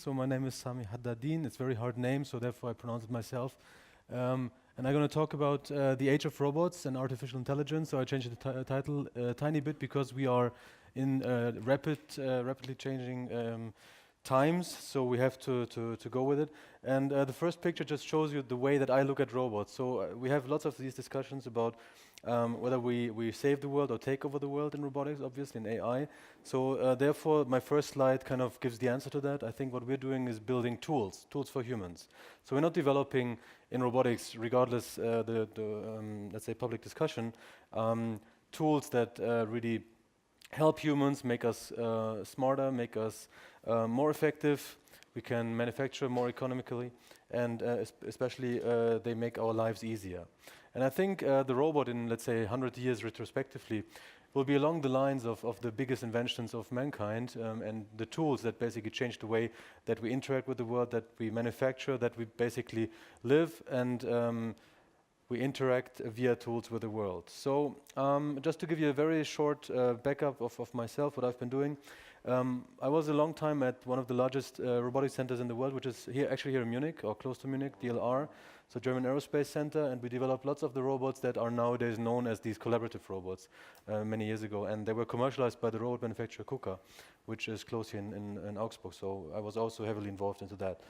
So my name is Sami Haddadin. It's a very hard name, so therefore I pronounce it myself. And I'm going to talk about the age of robots and artificial intelligence. So I changed the title a tiny bit because we are in rapidly changing times, so we have to go with it. And the first picture just shows you the way that I look at robots. So we have lots of these discussions about whether we save the world or take over the world in robotics, obviously in AI. So therefore, my first slide kind of gives the answer to that. I think what we're doing is building tools for humans. So we're not developing in robotics, regardless let's say public discussion, tools that really help humans, make us smarter, make us more effective. We can manufacture more economically, and especially they make our lives easier. And I think the robot in, let's say, 100 years retrospectively will be along the lines of the biggest inventions of mankind and the tools that basically change the way that we interact with the world, that we manufacture, that we basically live, and we interact via tools with the world. So just to give you a very short backup of myself, what I've been doing. I was a long time at one of the largest robotics centers in the world, which is actually here in Munich, or close to Munich, DLR, so German Aerospace Center, and we developed lots of the robots that are nowadays known as these collaborative robots many years ago, and they were commercialized by the robot manufacturer KUKA, which is close here in Augsburg, so I was also heavily involved into that.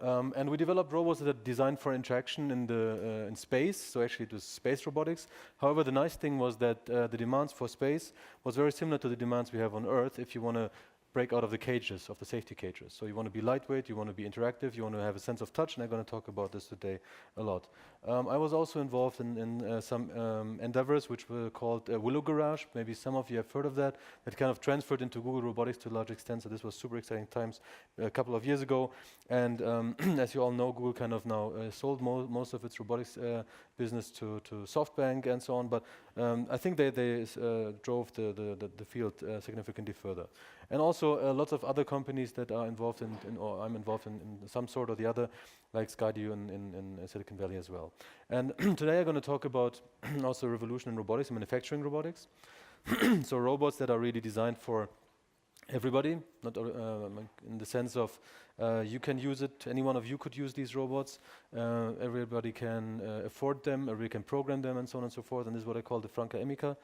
And we developed robots that are designed for interaction in space, so actually it was space robotics. However, the nice thing was that the demands for space was very similar to the demands we have on Earth if you want to break out of the cages, of the safety cages. So you want to be lightweight, you want to be interactive, you want to have a sense of touch, and I'm going to talk about this today a lot. I was also involved in some endeavors which were called Willow Garage. Maybe some of you have heard of that. That kind of transferred into Google Robotics to a large extent, so this was super exciting times a couple of years ago. And as you all know, Google kind of now sold most of its robotics business to SoftBank and so on, but I think they drove the field significantly further. And also lots of other companies that are involved or I'm involved in some sort or the other, like Skydio in Silicon Valley as well. And today I'm going to talk about also a revolution in robotics and manufacturing robotics. So robots that are really designed for everybody, not in the sense of you can use it, any one of you could use these robots, everybody can afford them, everybody can program them, and so on and so forth, and this is what I call the Franca Amica.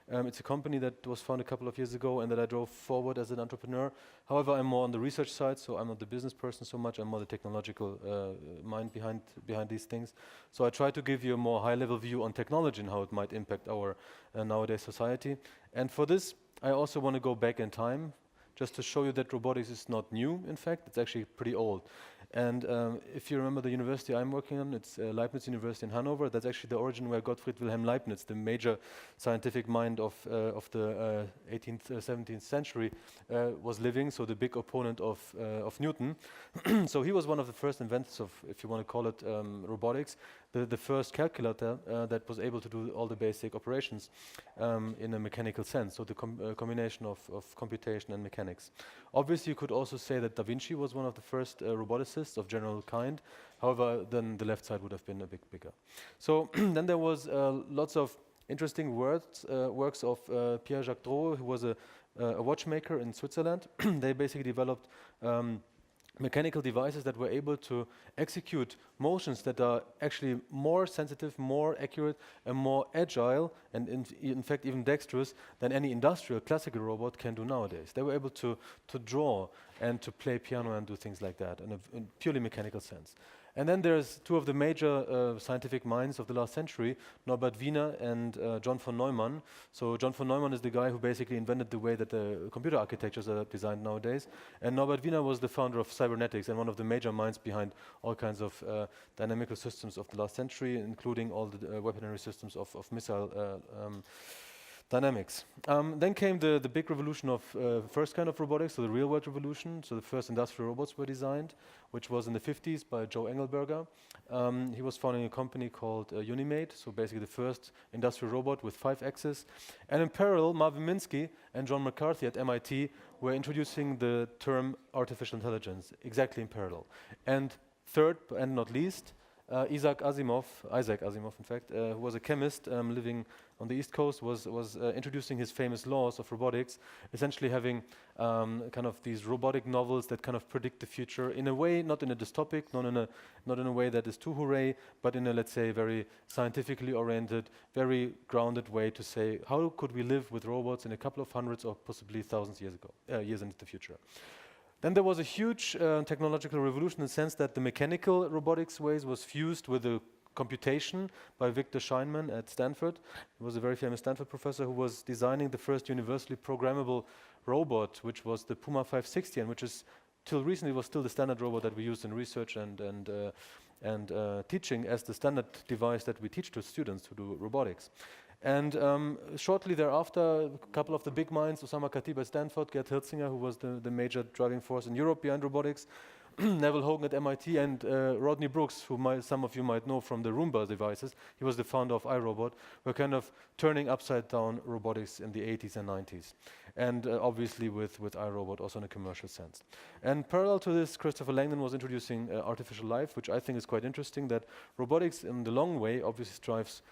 It's a company that was founded a couple of years ago and that I drove forward as an entrepreneur. However, I'm more on the research side, so I'm not the business person so much, I'm more the technological mind behind these things. So I try to give you a more high-level view on technology and how it might impact our nowadays society. And for this, I also want to go back in time, just to show you that robotics is not new, in fact, it's actually pretty old. And if you remember the university I'm working on, it's Leibniz University in Hanover. That's actually the origin where Gottfried Wilhelm Leibniz, the major scientific mind of the 18th, 17th century, was living, so the big opponent of Newton. So he was one of the first inventors of, if you want to call it, robotics, the first calculator that was able to do all the basic operations in a mechanical sense, so the combination of computation and mechanics. Obviously, you could also say that Da Vinci was one of the first roboticists of general kind. However, then the left side would have been a bit bigger. So then there was lots of interesting works of Pierre-Jacques Dreux, who was a watchmaker in Switzerland. They basically developed mechanical devices that were able to execute motions that are actually more sensitive, more accurate, and more agile, and in fact even dexterous than any industrial classical robot can do nowadays. They were able to draw and to play piano and do things like that in a purely mechanical sense. And then there's two of the major scientific minds of the last century, Norbert Wiener and John von Neumann. So John von Neumann is the guy who basically invented the way that the computer architectures are designed nowadays. And Norbert Wiener was the founder of cybernetics and one of the major minds behind all kinds of dynamical systems of the last century, including all the weaponry systems of missile dynamics. Then came the big revolution of first kind of robotics, so the real-world revolution. So the first industrial robots were designed, which was in the 50s by Joe Engelberger. He was founding a company called Unimate, so basically the first industrial robot with 5 axes. And in parallel, Marvin Minsky and John McCarthy at MIT were introducing the term artificial intelligence, exactly in parallel. And third, and not least, Isaac Asimov, in fact, who was a chemist living on the East Coast, was introducing his famous laws of robotics, essentially having kind of these robotic novels that kind of predict the future in a way, not in a dystopic, not in a way that is too hooray, but in a, let's say, very scientifically oriented, very grounded way to say, how could we live with robots in a couple of hundreds or possibly thousands years into the future. Then there was a huge technological revolution in the sense that the mechanical robotics ways was fused with the computation by Victor Scheinman at Stanford. He was a very famous Stanford professor who was designing the first universally programmable robot, which was the Puma 560, and which is till recently was still the standard robot that we use in research and teaching as the standard device that we teach to students who do robotics. And shortly thereafter, a couple of the big minds, Osama Khatib at Stanford, Gerd Hirzinger, who was the major driving force in Europe behind robotics, Neville Hogan at MIT, and Rodney Brooks, who some of you might know from the Roomba devices. He was the founder of iRobot. Were kind of turning upside down robotics in the 80s and 90s. And obviously with iRobot also in a commercial sense. And parallel to this, Christopher Langdon was introducing artificial life, which I think is quite interesting, that robotics in the long way obviously strives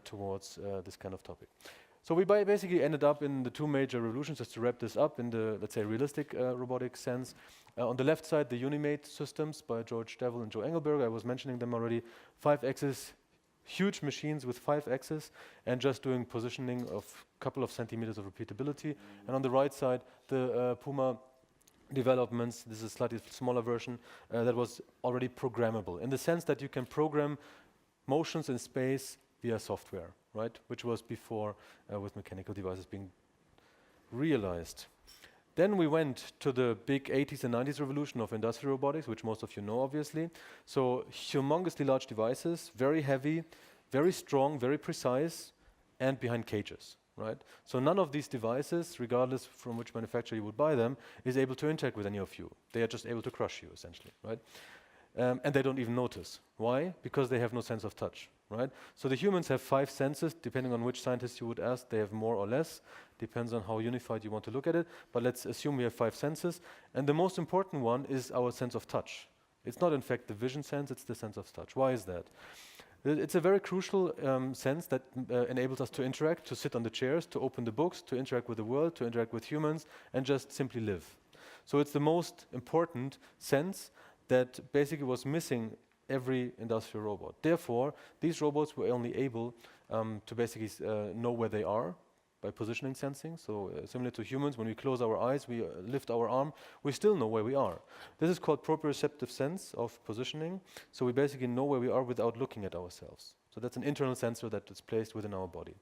towards this kind of topic. So we basically ended up in the two major revolutions, just to wrap this up in the, let's say, realistic robotic sense. On the left side, the Unimate systems by George Devil and Joe Engelberg. I was mentioning them already. 5-axis, huge machines with 5 axes and just doing positioning of a couple of centimeters of repeatability. And on the right side, the Puma developments. This is a slightly smaller version that was already programmable in the sense that you can program motions in space via software, right? Which was before with mechanical devices being realized. Then we went to the big 80s and 90s revolution of industrial robotics, which most of you know, obviously. So humongously large devices, very heavy, very strong, very precise, and behind cages, right? So none of these devices, regardless from which manufacturer you would buy them, is able to interact with any of you. They are just able to crush you, essentially, right? And they don't even notice. Why? Because they have no sense of touch, right? So the humans have 5 senses, depending on which scientist you would ask. They have more or less, depends on how unified you want to look at it. But let's assume we have 5 senses. And the most important one is our sense of touch. It's not, in fact, the vision sense, it's the sense of touch. Why is that? It's a very crucial sense that enables us to interact, to sit on the chairs, to open the books, to interact with the world, to interact with humans, and just simply live. So it's the most important sense that basically was missing every industrial robot. Therefore, these robots were only able to basically know where they are by positioning sensing. So similar to humans, when we close our eyes, we lift our arm, we still know where we are. This is called proprioceptive sense of positioning. So we basically know where we are without looking at ourselves. So that's an internal sensor that is placed within our body.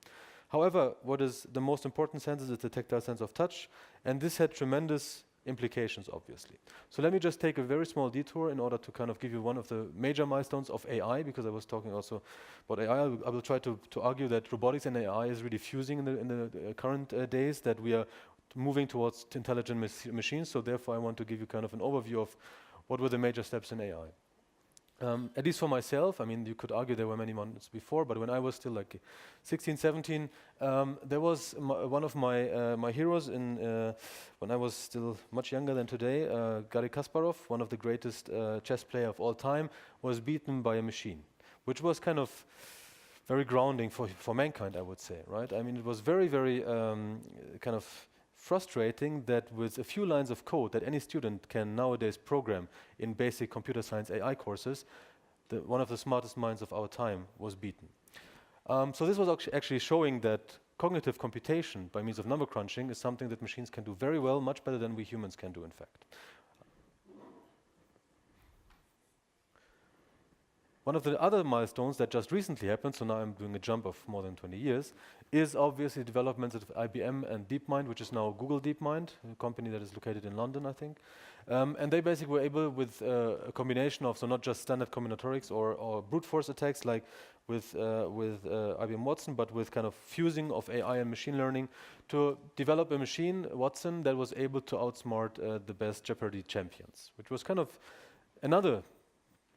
However, what is the most important sense is the tactile sense of touch, and this had tremendous implications, obviously. So let me just take a very small detour in order to kind of give you one of the major milestones of AI, because I was talking also about AI. I will try to argue that robotics and AI is really fusing in the current days, that we are moving towards intelligent machines. So therefore, I want to give you kind of an overview of what were the major steps in AI. At least for myself, I mean, you could argue there were many months before, but when I was still like 16, 17, there was one of my heroes when I was still much younger than today, Garry Kasparov, one of the greatest chess player of all time, was beaten by a machine, which was kind of very grounding for mankind, I would say, right? I mean, it was very, very kind of frustrating that with a few lines of code that any student can nowadays program in basic computer science AI courses, one of the smartest minds of our time was beaten. So this was actually showing that cognitive computation by means of number crunching is something that machines can do very well, much better than we humans can do, in fact. One of the other milestones that just recently happened, so now I'm doing a jump of more than 20 years, is obviously developments of IBM and Deepmind, which is now Google Deepmind, a company that is located in London, I think. And they basically were able, with a combination of, so not just standard combinatorics or brute force attacks like with IBM Watson, but with kind of fusing of AI and machine learning, to develop a machine, Watson, that was able to outsmart the best Jeopardy champions, which was kind of another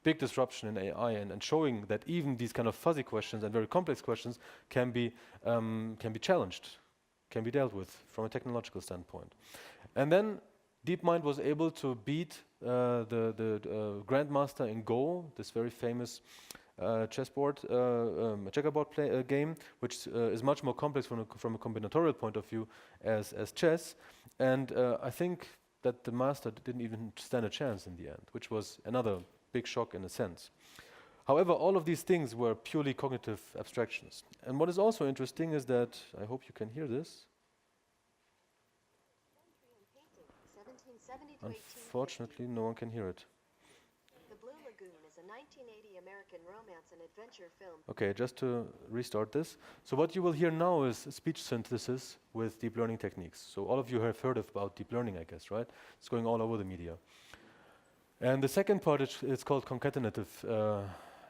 big disruption in AI, and showing that even these kind of fuzzy questions and very complex questions can be challenged, can be dealt with from a technological standpoint. And then Deepmind was able to beat the grandmaster in Go, this very famous checkerboard game, which is much more complex from a combinatorial point of view as chess. And I think that the master didn't even stand a chance in the end, which was another big shock in a sense. However, all of these things were purely cognitive abstractions. And what is also interesting is that, I hope you can hear this. Unfortunately, no one can hear it. The Blue Lagoon is a 1980 American romance and adventure film. Okay, just to restart this. So what you will hear now is speech synthesis with deep learning techniques. So all of you have heard about deep learning, I guess, right? It's going all over the media. And the second part is called concatenative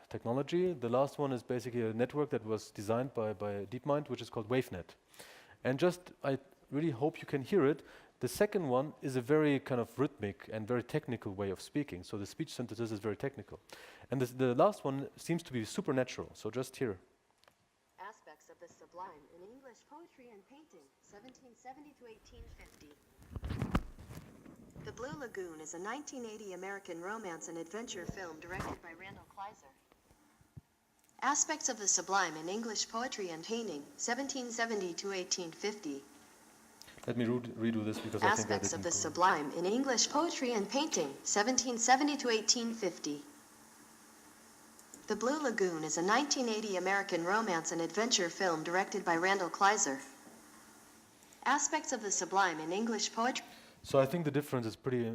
technology. The last one is basically a network that was designed by Deepmind, which is called WaveNet. And I really hope you can hear it. The second one is a very kind of rhythmic and very technical way of speaking. So the speech synthesis is very technical. And the last one seems to be supernatural. So just hear. Aspects of the Sublime in English Poetry and Painting, 1770 to 1850. The Blue Lagoon is a 1980 American romance and adventure film directed by Randall Kleiser. Aspects of the Sublime in English Poetry and Painting, 1770 to 1850. Let me redo this because I think I didn't. Aspects of the Sublime in English Poetry and Painting, 1770 to 1850. The Blue Lagoon is a 1980 American romance and adventure film directed by Randall Kleiser. Aspects of the Sublime in English Poetry. So I think the difference is pretty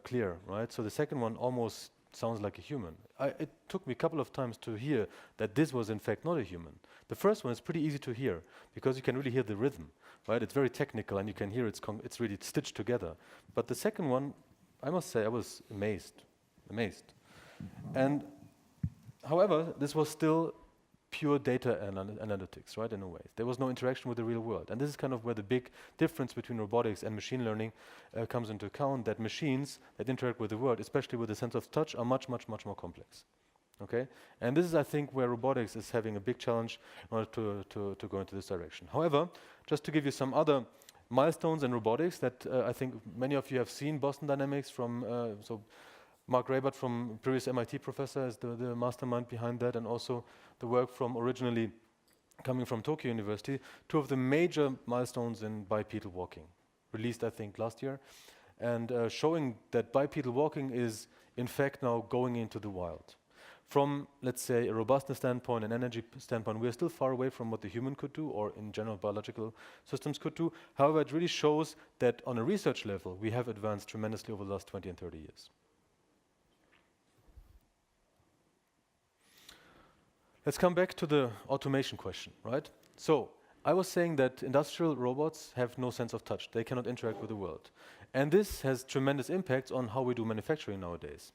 clear, right? So the second one almost sounds like a human. It took me a couple of times to hear that this was in fact not a human. The first one is pretty easy to hear because you can really hear the rhythm, right? It's very technical and you can hear it's really stitched together. But the second one, I must say, I was amazed. And however, this was still pure data analytics, right, in a way. There was no interaction with the real world. And this is kind of where the big difference between robotics and machine learning comes into account, that machines that interact with the world, especially with the sense of touch, are much, much, much more complex. Okay? And this is, I think, where robotics is having a big challenge in order to go into this direction. However, just to give you some other milestones in robotics that I think many of you have seen, Boston Dynamics from, so Mark Rabert from previous MIT professor is the mastermind behind that, and also the work from originally coming from Tokyo University, two of the major milestones in bipedal walking, released I think last year, and showing that bipedal walking is in fact now going into the wild. From, let's say, a robustness standpoint and energy standpoint, we are still far away from what the human could do, or in general biological systems could do. However, it really shows that on a research level, we have advanced tremendously over the last 20 and 30 years. Let's come back to the automation question, right? So, I was saying that industrial robots have no sense of touch. They cannot interact with the world. And this has tremendous impacts on how we do manufacturing nowadays.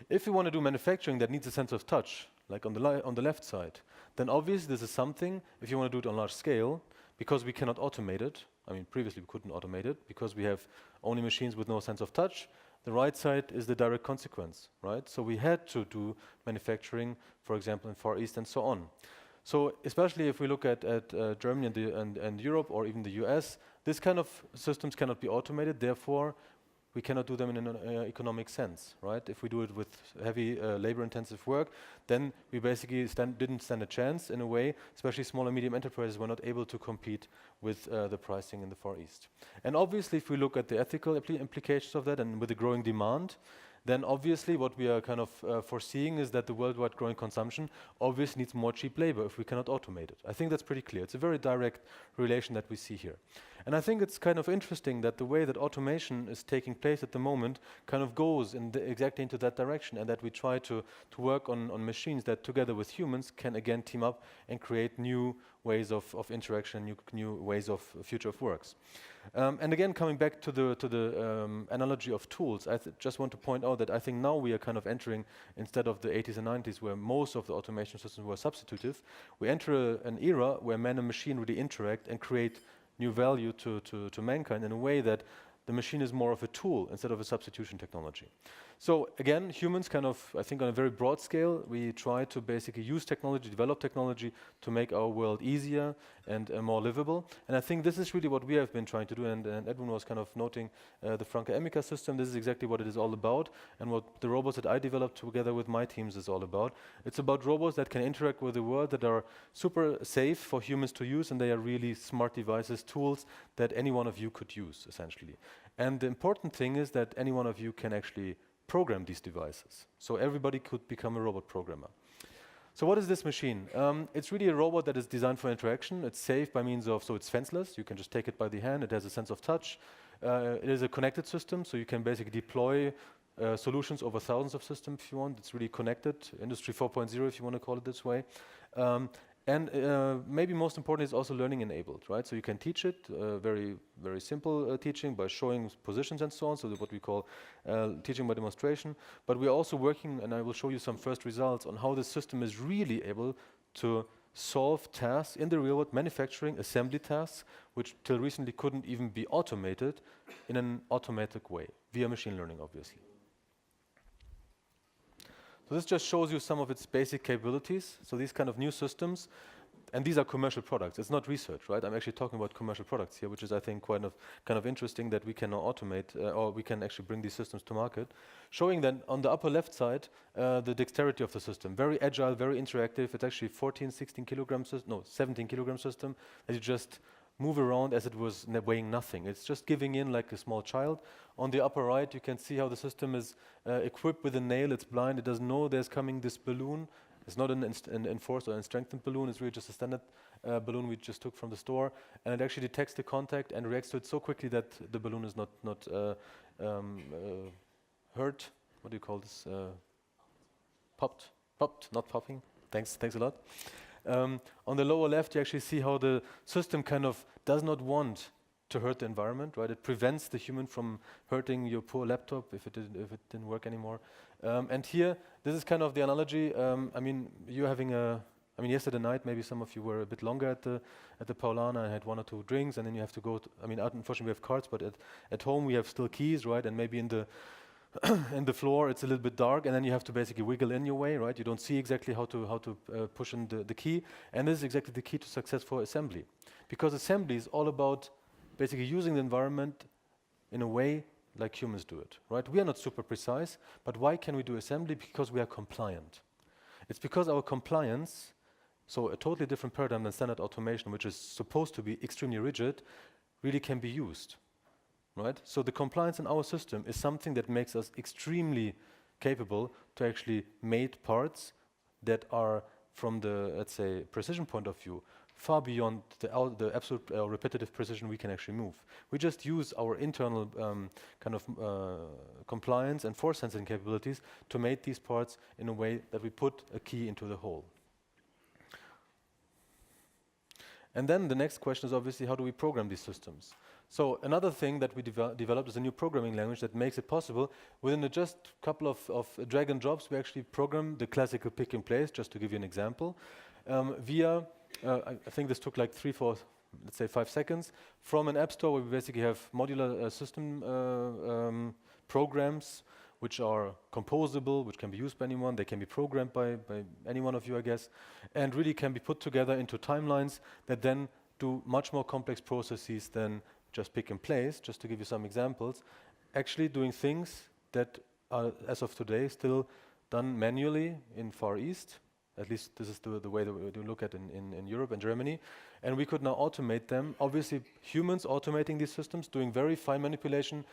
If you want to do manufacturing that needs a sense of touch, like on the left side, then obviously this is something, if you want to do it on large scale, because we cannot automate it, I mean previously we couldn't automate it, because we have only machines with no sense of touch, the right side is the direct consequence, right? So we had to do manufacturing, for example, in Far East and so on. So especially if we look at Germany and Europe or even the US, this kind of systems cannot be automated, therefore we cannot do them in an economic sense, right? If we do it with heavy labor-intensive work, then we basically didn't stand a chance in a way, especially small and medium enterprises were not able to compete with the pricing in the Far East. And obviously, if we look at the ethical implications of that and with the growing demand, then obviously what we are kind of foreseeing is that the worldwide growing consumption obviously needs more cheap labor if we cannot automate it. I think that's pretty clear. It's a very direct relation that we see here. And I think it's kind of interesting that the way that automation is taking place at the moment kind of goes exactly into that direction, and that we try to work on machines that together with humans can again team up and create new ways of interaction, new ways of future of works. And again, coming back to the analogy of tools, I just want to point out that I think now we are kind of entering, instead of the 80s and 90s where most of the automation systems were substitutive, we enter an era where man and machine really interact and create new value to mankind in a way that the machine is more of a tool instead of a substitution technology. So again, humans kind of, I think on a very broad scale, we try to basically use technology, develop technology to make our world easier and more livable. And I think this is really what we have been trying to do, and Edwin was kind of noting the Franca Emica system. This is exactly what it is all about, and what the robots that I developed together with my teams is all about. It's about robots that can interact with the world, that are super safe for humans to use, and they are really smart devices, tools that any one of you could use, essentially. And the important thing is that any one of you can actually program these devices. So everybody could become a robot programmer. So what is this machine? It's really a robot that is designed for interaction. It's safe by means of, so it's fenceless. You can just take it by the hand. It has a sense of touch. It is a connected system, so you can basically deploy solutions over thousands of systems if you want. It's really connected, Industry 4.0 if you want to call it this way. And maybe most important is also learning enabled, right? So you can teach it, very, very simple teaching by showing positions and so on, so what we call teaching by demonstration. But we're also working, and I will show you some first results on how the system is really able to solve tasks in the real world, manufacturing, assembly tasks, which till recently couldn't even be automated in an automatic way, via machine learning, obviously. So this just shows you some of its basic capabilities. So these kind of new systems, and these are commercial products. It's not research, right? I'm actually talking about commercial products here, which is, I think, kind of interesting that we can now automate, or we can actually bring these systems to market. Showing then on the upper left side, the dexterity of the system. Very agile, very interactive. It's actually 17 kilogram system that you just move around as it was weighing nothing. It's just giving in like a small child. On the upper right, you can see how the system is equipped with a nail. It's blind. It doesn't know there's coming this balloon. It's not an enforced or a strengthened balloon. It's really just a standard balloon we just took from the store. And it actually detects the contact and reacts to it so quickly that the balloon is not hurt. What do you call this? Popped, not popping. Thanks a lot. On the lower left, you actually see how the system kind of does not want to hurt the environment, right? It prevents the human from hurting your poor laptop if it didn't work anymore. And here, this is kind of the analogy. I mean, you're having yesterday night, maybe some of you were a bit longer at the Paulana and had 1 or 2 drinks, and then you have to go. Unfortunately, we have cards, but at home we have still keys, right? And maybe in the in the floor it's a little bit dark, and then you have to basically wiggle in your way, right? You don't see exactly how to push in the key, and this is exactly the key to successful assembly, because assembly is all about basically using the environment in a way like humans do it, right? We are not super precise, but why can we do assembly? Because we are compliant. It's because our compliance, so a totally different paradigm than standard automation, which is supposed to be extremely rigid, really can be used. Right? So the compliance in our system is something that makes us extremely capable to actually make parts that are, from the, let's say, precision point of view, far beyond the absolute repetitive precision we can actually move. We just use our internal compliance and force sensing capabilities to make these parts in a way that we put a key into the hole. And then the next question is obviously, how do we program these systems? So another thing that we developed is a new programming language that makes it possible. Within just a couple of drag and drops, we actually program the classical pick and place, just to give you an example, via, I think this took like 3-4, let's say 5 seconds, from an app store where we basically have modular system programs which are composable, which can be used by anyone. They can be programmed by any one of you, I guess, and really can be put together into timelines that then do much more complex processes than just pick and place. Just to give you some examples, actually doing things that are, as of today, still done manually in Far East. At least this is the way that we do look at in Europe and Germany. And we could now automate them. Obviously, humans automating these systems, doing very fine manipulation,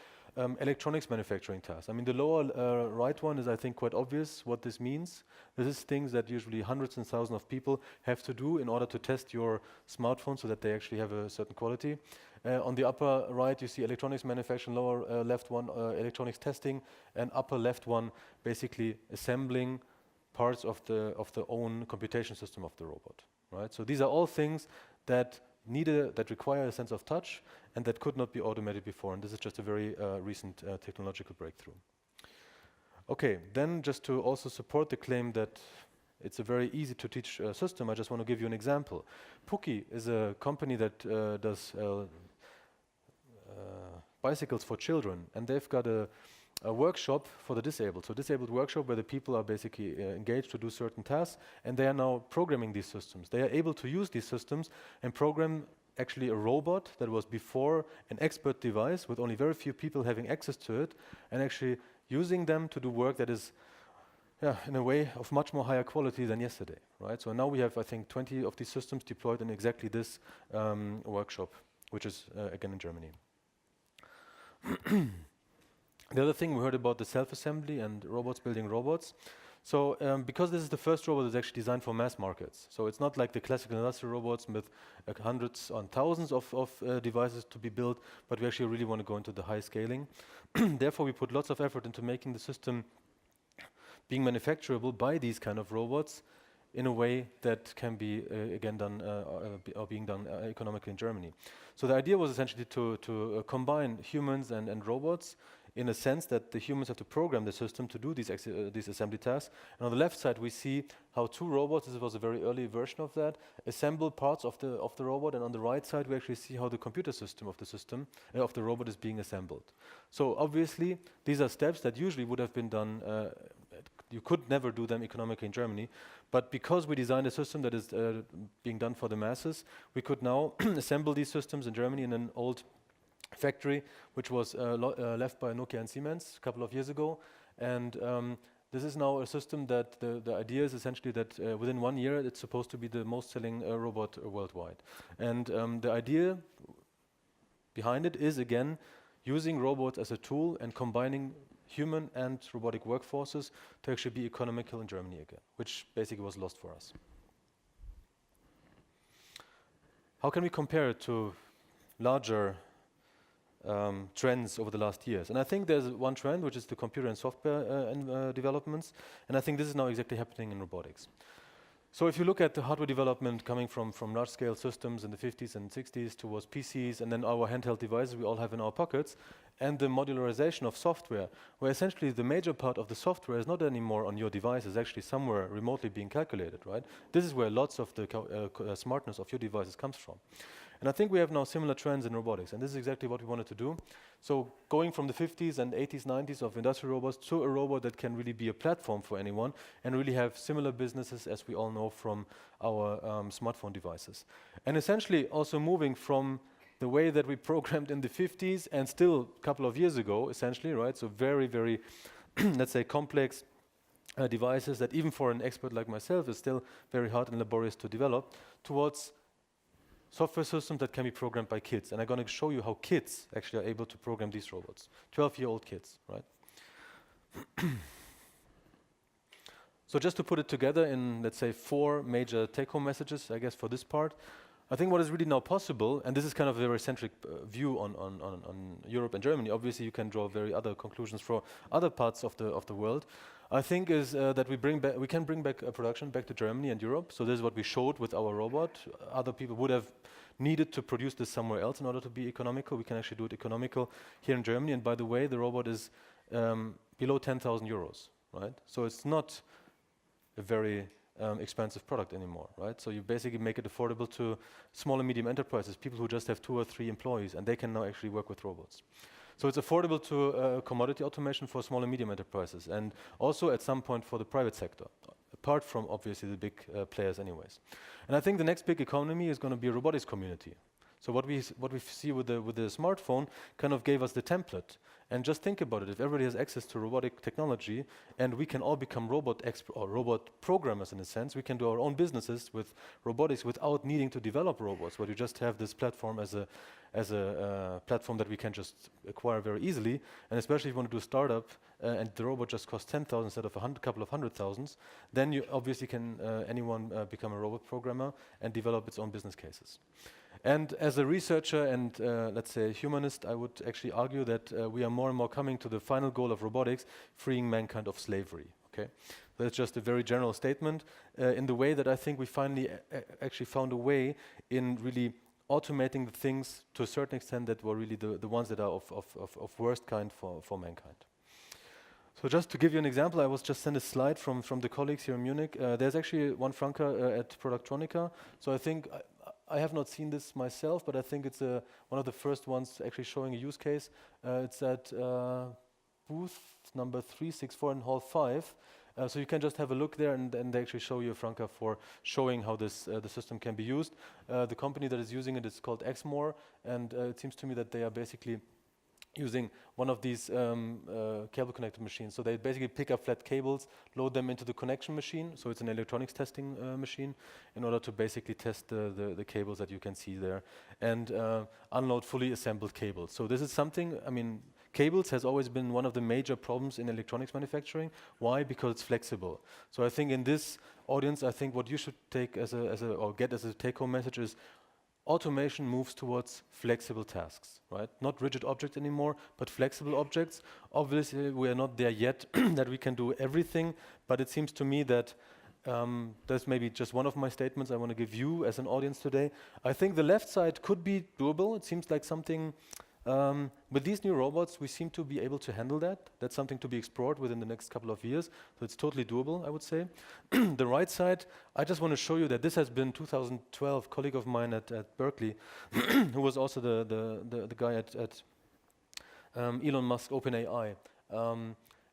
electronics manufacturing tasks. I mean, the lower right one is, I think, quite obvious what this means. This is things that usually hundreds and thousands of people have to do in order to test your smartphone so that they actually have a certain quality. On the upper right, you see electronics manufacturing, lower left one, electronics testing, and upper left one, basically assembling parts of the own computation system of the robot, right? So these are all things that that require a sense of touch and that could not be automated before. And this is just a very recent technological breakthrough. Okay, then just to also support the claim that it's a very easy to teach system, I just want to give you an example. Puki is a company that does bicycles for children, and they've got a workshop for the disabled. So disabled workshop where the people are basically engaged to do certain tasks, and they are now programming these systems. They are able to use these systems and program actually a robot that was before an expert device with only very few people having access to it, and actually using them to do work that is in a way of much more higher quality than yesterday, right? So now we have, I think, 20 of these systems deployed in exactly this workshop, which is again in Germany. The other thing we heard about the self-assembly and robots building robots. So because this is the first robot that's actually designed for mass markets, so it's not like the classical industrial robots with hundreds and thousands of devices to be built, but we actually really want to go into the high scaling. Therefore, we put lots of effort into making the system being manufacturable by these kind of robots in a way that can be again done or being done economically in Germany. So the idea was essentially to combine humans and robots in a sense that the humans have to program the system to do these assembly tasks. And on the left side, we see how two robots, this was a very early version of that, assemble parts of the robot. And on the right side, we actually see how the computer system of the robot is being assembled. So obviously, these are steps that usually would have been done. You could never do them economically in Germany, but because we designed a system that is being done for the masses, we could now assemble these systems in Germany in an old factory, which was left by Nokia and Siemens a couple of years ago. And this is now a system that the idea is essentially that within 1 year, it's supposed to be the most selling robot worldwide. And the idea behind it is, again, using robots as a tool and combining human and robotic workforces to actually be economical in Germany again, which basically was lost for us. How can we compare it to larger trends over the last years? And I think there's one trend, which is the computer and software developments, and I think this is now exactly happening in robotics. So if you look at the hardware development coming from large-scale systems in the 50s and 60s towards PCs, and then our handheld devices we all have in our pockets, and the modularization of software, where essentially the major part of the software is not anymore on your device, it's actually somewhere remotely being calculated, right? This is where lots of the smartness of your devices comes from. And I think we have now similar trends in robotics, and this is exactly what we wanted to do. So going from the 50s and 80s, 90s of industrial robots to a robot that can really be a platform for anyone and really have similar businesses as we all know from our smartphone devices. And essentially also moving from the way that we programmed in the 50s and still a couple of years ago, essentially, right? So very, very, let's say, complex devices that even for an expert like myself is still very hard and laborious to develop, towards software systems that can be programmed by kids. And I'm going to show you how kids actually are able to program these robots. 12-year-old kids, right? So just to put it together in, let's say, 4 major take-home messages, I guess, for this part. I think what is really now possible, and this is kind of a very centric view on Europe and Germany. Obviously, you can draw very other conclusions for other parts of the world. I think is that we can bring back production back to Germany and Europe. So this is what we showed with our robot. Other people would have needed to produce this somewhere else in order to be economical. We can actually do it economical here in Germany. And by the way, the robot is below 10,000 euros, right? So it's not a very expensive product anymore, right? So you basically make it affordable to small and medium enterprises, people who just have 2 or 3 employees, and they can now actually work with robots. So it's affordable to commodity automation for small and medium enterprises, and also at some point for the private sector, apart from obviously the big players anyways. And I think the next big economy is going to be a robotics community. So what we see with the smartphone kind of gave us the template. And just think about it, if everybody has access to robotic technology and we can all become robot programmers in a sense, we can do our own businesses with robotics without needing to develop robots, where you just have this platform as a platform that we can just acquire very easily. And especially if you want to do a startup and the robot just costs 10,000 instead of a couple of hundred thousands, then you obviously can anyone become a robot programmer and develop its own business cases. And as a researcher and let's say humanist, I would actually argue that we are more and more coming to the final goal of robotics, freeing mankind of slavery. Okay, that's just a very general statement in the way that I think we finally actually found a way in really automating the things to a certain extent that were really the ones that are of worst kind for mankind. So just to give you an example, I was just sent a slide from the colleagues here in Munich. There's actually one Franca at Productronica. So I think I have not seen this myself, but I think it's one of the first ones actually showing a use case. It's at booth number 364 in hall 5. So you can just have a look there, and they actually show you a Franca for showing how this the system can be used. The company that is using it is called Exmore, and it seems to me that they are basically using one of these cable connector machines. So they basically pick up flat cables, load them into the connection machine, so it's an electronics testing machine, in order to basically test the cables that you can see there, and unload fully assembled cables. So this is something, I mean, cables has always been one of the major problems in electronics manufacturing. Why? Because it's flexible. So I think in this audience, I think what you should take or get as a take-home message is automation moves towards flexible tasks, right? Not rigid objects anymore, but flexible objects. Obviously, we are not there yet that we can do everything, but it seems to me that that's maybe just one of my statements I want to give you as an audience today. I think the left side could be doable. It seems like something, with these new robots, we seem to be able to handle that. That's something to be explored within the next couple of years. So it's totally doable, I would say. The right side, I just want to show you that this has been 2012, colleague of mine at Berkeley, who was also the guy at Elon Musk OpenAI.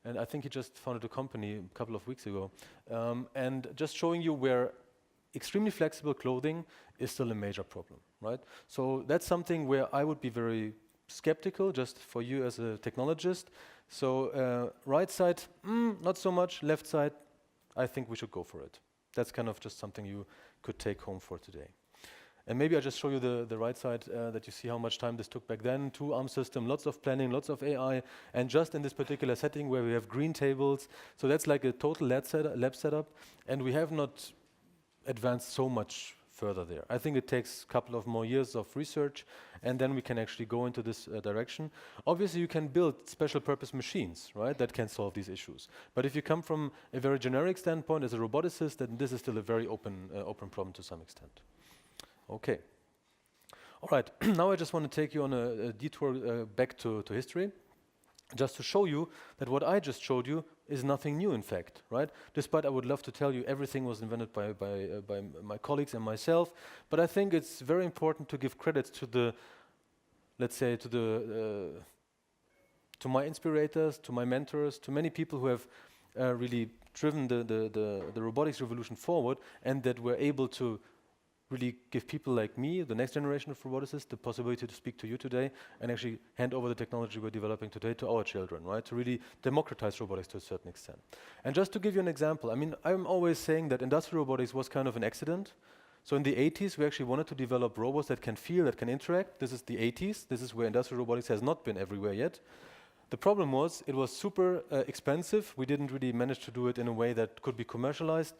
And I think he just founded a company a couple of weeks ago. And just showing you where extremely flexible clothing is still a major problem, right? So that's something where I would be very skeptical, just for you as a technologist. So right side, not so much. Left side, I think we should go for it. That's kind of just something you could take home for today. And maybe I'll just show you the right side, that you see how much time this took back then. 2-arm system, lots of planning, lots of AI, and just in this particular setting where we have green tables. So that's like a total lab setup, and we have not advanced so much further there. I think it takes a couple of more years of research, and then we can actually go into this direction. Obviously, you can build special purpose machines, right, that can solve these issues. But if you come from a very generic standpoint as a roboticist, then this is still a very open problem to some extent. Okay. All right. Now I just want to take you on a detour back to history, just to show you that what I just showed you is nothing new, in fact, right? Despite I would love to tell you everything was invented by my colleagues and myself, but I think it's very important to give credit to the, let's say, to my inspirators, to my mentors, to many people who have really driven the robotics revolution forward, and that were able to really give people like me, the next generation of roboticists, the possibility to speak to you today and actually hand over the technology we're developing today to our children, right? To really democratize robotics to a certain extent. And just to give you an example, I mean, I'm always saying that industrial robotics was kind of an accident. So in the 80s, we actually wanted to develop robots that can feel, that can interact. This is the 80s. This is where industrial robotics has not been everywhere yet. The problem was it was super expensive. We didn't really manage to do it in a way that could be commercialized.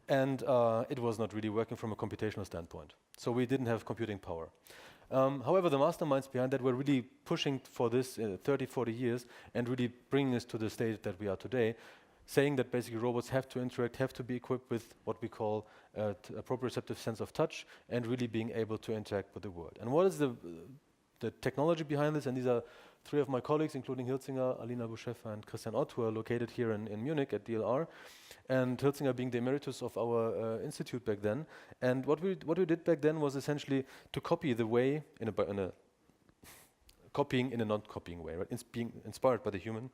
And it was not really working from a computational standpoint. So we didn't have computing power. However, the masterminds behind that were really pushing for this 30, 40 years and really bringing us to the state that we are today, saying that basically robots have to interact, have to be equipped with what we call a proprioceptive sense of touch, and really being able to interact with the world. And what is the technology behind this? And these are three of my colleagues, including Hilzinger, Alina Buschefa, and Christian Ott, who are located here in Munich at DLR. And Hilzinger being the emeritus of our institute back then. And what we did back then was essentially to copy the way, copying in a non-copying way, right? It's being inspired by the human,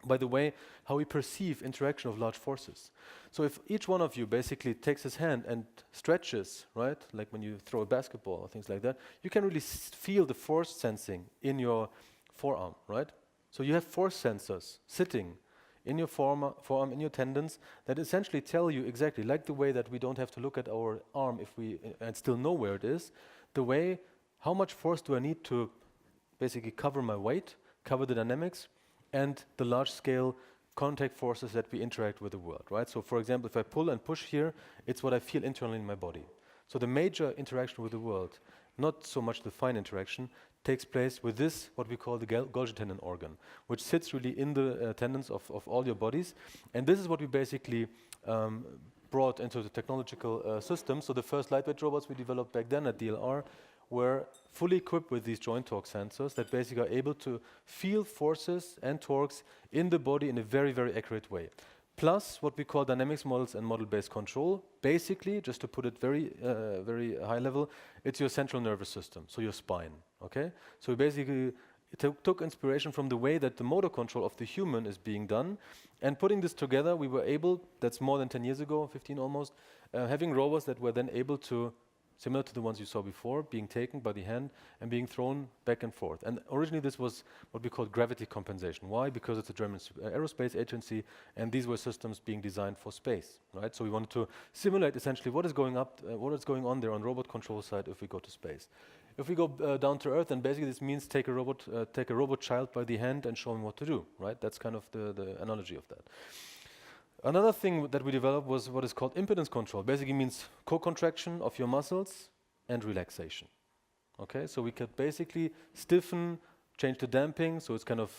by the way how we perceive interaction of large forces. So if each one of you basically takes his hand and stretches, right, like when you throw a basketball or things like that, you can really feel the force sensing in your forearm, right? So you have force sensors sitting in your forearm, in your tendons, that essentially tell you exactly, like the way that we don't have to look at our arm if we and still know where it is, the way, how much force do I need to basically cover my weight, cover the dynamics, and the large-scale contact forces that we interact with the world, right? So for example, if I pull and push here, it's what I feel internally in my body. So the major interaction with the world, not so much the fine interaction, takes place with this, what we call the Golgi tendon organ, which sits really in the tendons of all your bodies. And this is what we basically brought into the technological system. So the first lightweight robots we developed back then at DLR were fully equipped with these joint torque sensors that basically are able to feel forces and torques in the body in a very, very accurate way. plus what we call dynamics models and model-based control. Basically, just to put it very, very high level, it's your central nervous system, so your spine, okay? So we basically took inspiration from the way that the motor control of the human is being done, and putting this together, we were able, that's more than 10 years ago, 15 almost, having robots that were then able to, similar to the ones you saw before, being taken by the hand and being thrown back and forth. And originally this was what we called gravity compensation. Why? Because it's a German aerospace agency, and these were systems being designed for space, right? So we wanted to simulate essentially what is going on there on robot control side if we go to space. If we go down to Earth, then basically this means take a robot child by the hand and show him what to do, right? That's kind of the analogy of that. Another thing that we developed was what is called impedance control. Basically means co-contraction of your muscles and relaxation. Okay, so we could basically stiffen, change the damping, so it's kind of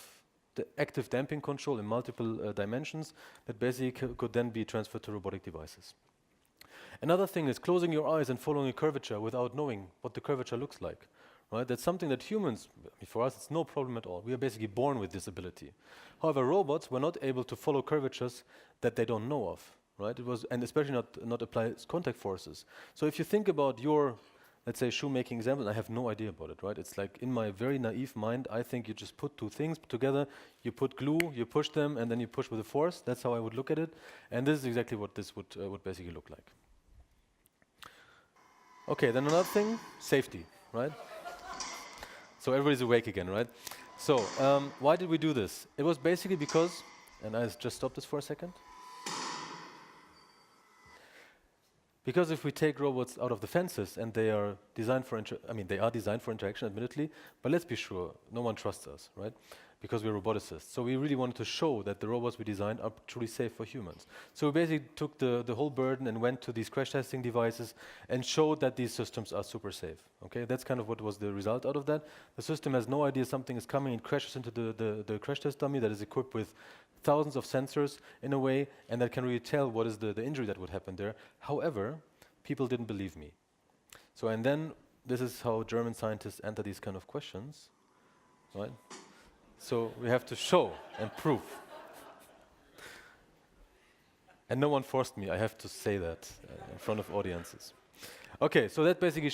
the active damping control in multiple dimensions that basically could then be transferred to robotic devices. Another thing is closing your eyes and following a curvature without knowing what the curvature looks like. Right? That's something that humans, for us, it's no problem at all. We are basically born with this ability. However, robots were not able to follow curvatures that they don't know of. Right? It was, and especially not apply contact forces. So if you think about your, let's say, shoemaking example, I have no idea about it. Right? It's like in my very naive mind, I think you just put two things together. You put glue, you push them, and then you push with a force. That's how I would look at it. And this is exactly what this would basically look like. Okay, then another thing, safety, right? So everybody's awake again, right? So why did we do this? It was basically because, and I just stop this for a second. Because if we take robots out of the fences and they are designed for, they are designed for interaction, admittedly, but let's be sure, no one trusts us, right? Because we're roboticists. So we really wanted to show that the robots we designed are truly safe for humans. So we basically took the whole burden and went to these crash testing devices and showed that these systems are super safe. Okay, that's kind of what was the result out of that. The system has no idea something is coming, it crashes into the crash test dummy that is equipped with thousands of sensors in a way, and that can really tell what is the injury that would happen there. However, people didn't believe me. So, and then this is how German scientists answer these kind of questions, right? So we have to show and prove. And no one forced me, I have to say that in front of audiences. Okay, so that basically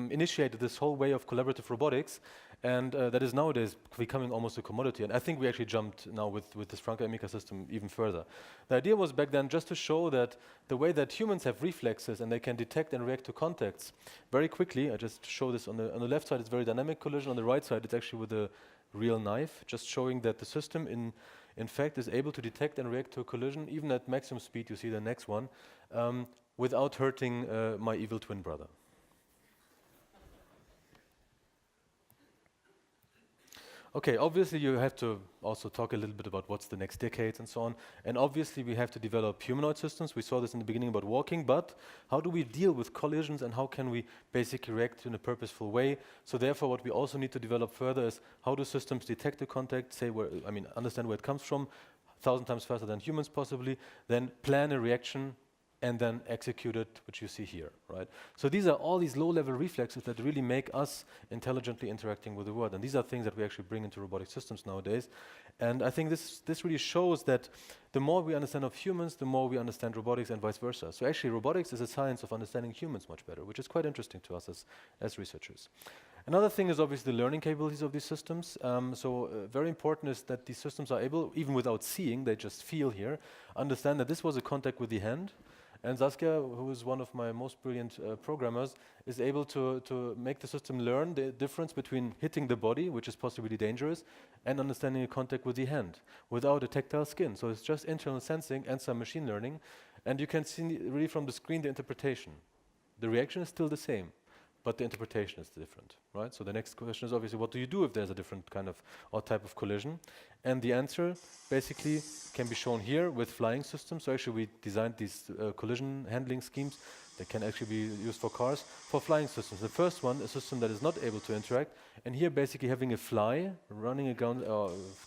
initiated this whole way of collaborative robotics, and that is nowadays becoming almost a commodity. And I think we actually jumped now with this Franco-Amica system even further. The idea was back then just to show that the way that humans have reflexes and they can detect and react to contacts very quickly. I just show this on the left side, it's very dynamic collision. On the right side, it's actually with a real knife, just showing that the system in fact is able to detect and react to a collision even at maximum speed. You see the next one, without hurting my evil twin brother. Okay, obviously you have to also talk a little bit about what's the next decades and so on. And obviously we have to develop humanoid systems. We saw this in the beginning about walking, but how do we deal with collisions and how can we basically react in a purposeful way? So therefore what we also need to develop further is how do systems detect the contact, say where, understand where it comes from, 1,000 times faster than humans possibly, then plan a reaction and then execute it, which you see here, right? So these are all these low-level reflexes that really make us intelligently interacting with the world, and these are things that we actually bring into robotic systems nowadays. And I think this really shows that the more we understand of humans, the more we understand robotics and vice versa. So actually robotics is a science of understanding humans much better, which is quite interesting to us as researchers. Another thing is obviously the learning capabilities of these systems. Very important is that these systems are able, even without seeing, they just feel here, understand that this was a contact with the hand. And Saskia, who is one of my most brilliant programmers, is able to make the system learn the difference between hitting the body, which is possibly dangerous, and understanding a contact with the hand without a tactile skin. So it's just internal sensing and some machine learning. And you can see really from the screen the interpretation. The reaction is still the same, but the interpretation is different, right? So the next question is obviously, what do you do if there's a different kind of or type of collision? And the answer basically can be shown here with flying systems. So actually we designed these collision handling schemes that can actually be used for cars, for flying systems. The first one, a system that is not able to interact, and here basically having a fly running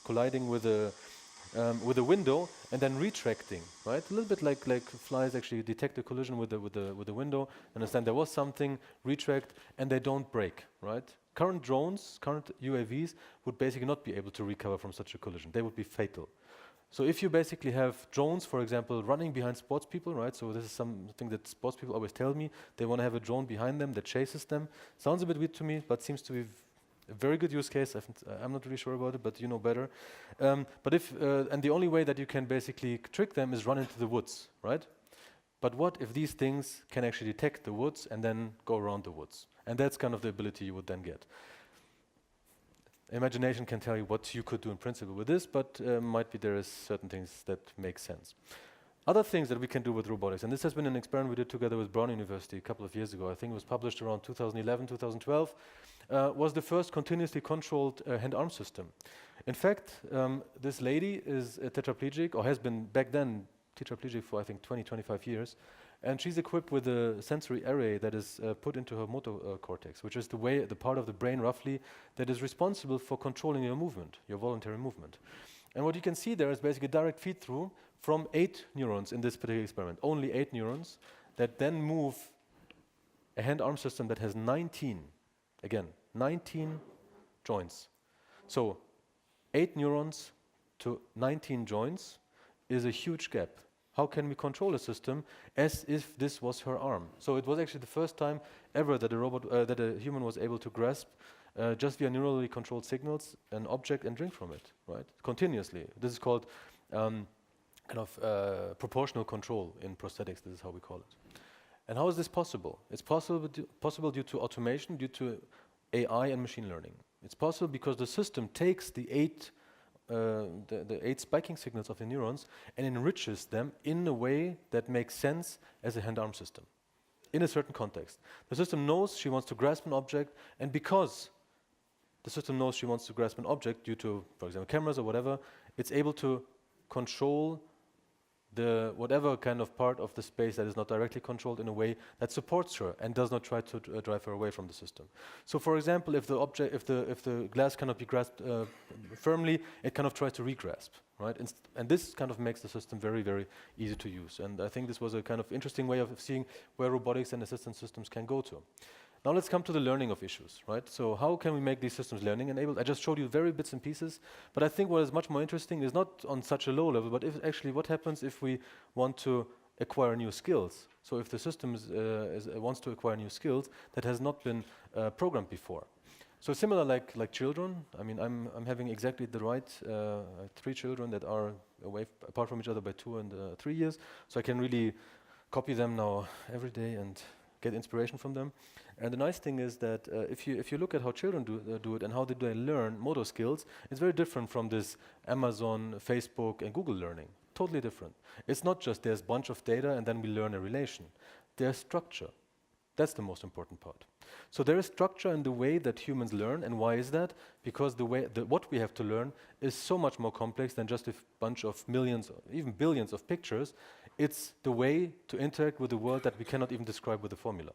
colliding with a window and then retracting, right? A little bit like flies actually detect a collision with the window, understand there was something, retract, and they don't break, right? Current drones, current UAVs would basically not be able to recover from such a collision. They would be fatal. So if you basically have drones, for example, running behind sports people, right? So this is something that sports people always tell me. They want to have a drone behind them that chases them. Sounds a bit weird to me, but seems to be a very good use case. I'm not really sure about it, but you know better. But if and the only way that you can basically trick them is run into the woods, right? But what if these things can actually detect the woods and then go around the woods? And that's kind of the ability you would then get. Imagination can tell you what you could do in principle with this, but might be there is certain things that make sense. Other things that we can do with robotics, and this has been an experiment we did together with Brown University a couple of years ago. I think it was published around 2011, 2012, was the first continuously controlled hand-arm system. In fact, this lady is a tetraplegic, or has been back then tetraplegic for I think 20, 25 years, and she's equipped with a sensory array that is put into her motor cortex, which is the part of the brain roughly that is responsible for controlling your movement, your voluntary movement. And what you can see there is basically a direct feed through from 8 neurons in this particular experiment, only 8 neurons that then move a hand-arm system that has 19 joints. So 8 neurons to 19 joints is a huge gap. How can we control a system as if this was her arm? So it was actually the first time ever that a human was able to grasp just via neurally controlled signals an object and drink from it, right? Continuously. This is called proportional control in prosthetics. This is how we call it. And how is this possible? It's possible due to automation, due to AI and machine learning. It's possible because the system takes the 8 spiking signals of the neurons and enriches them in a way that makes sense as a hand-arm system in a certain context. The system knows she wants to grasp an object, and because the system knows she wants to grasp an object due to, for example, cameras or whatever, it's able to control the whatever kind of part of the space that is not directly controlled in a way that supports her and does not try to drive her away from the system. So, for example, if the glass cannot be grasped firmly, it kind of tries to regrasp, right? And this kind of makes the system very, very easy to use. And I think this was a kind of interesting way of seeing where robotics and assistance systems can go to. Now let's come to the learning of issues, right? So how can we make these systems learning enabled? I just showed you very bits and pieces, but I think what is much more interesting is not on such a low level, but actually what happens if we want to acquire new skills. So if the system wants to acquire new skills that has not been programmed before. So similar like children, I mean, I'm having exactly the right 3 children that are away apart from each other by 2 and 3 years, so I can really copy them now every day and get inspiration from them. And the nice thing is that if you look at how children do it and how they learn motor skills, it's very different from this Amazon, Facebook, and Google learning. Totally different. It's not just there's a bunch of data and then we learn a relation. There's structure. That's the most important part. So there is structure in the way that humans learn, and why is that? Because what we have to learn is so much more complex than just a bunch of millions, or even billions of pictures. It's the way to interact with the world that we cannot even describe with a formula.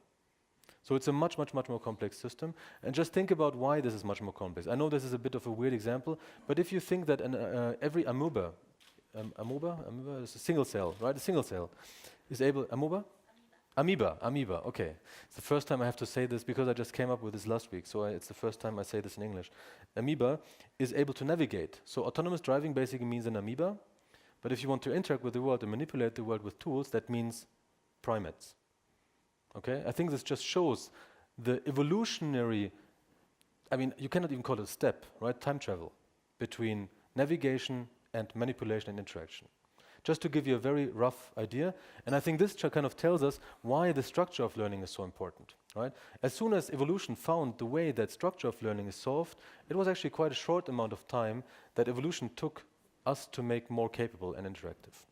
So it's a much, much, much more complex system. And just think about why this is much more complex. I know this is a bit of a weird example, but if you think that every amoeba is a single cell, right? A single cell is able, amoeba, okay. It's the first time I have to say this because I just came up with this last week, so it's the first time I say this in English. Amoeba is able to navigate. So autonomous driving basically means an amoeba, but if you want to interact with the world and manipulate the world with tools, that means primates. Okay, I think this just shows the evolutionary, I mean, you cannot even call it a step, right? Time travel between navigation and manipulation and interaction. Just to give you a very rough idea, and I think this kind of tells us why the structure of learning is so important, right? As soon as evolution found the way that structure of learning is solved, it was actually quite a short amount of time that evolution took us to make more capable and interactive.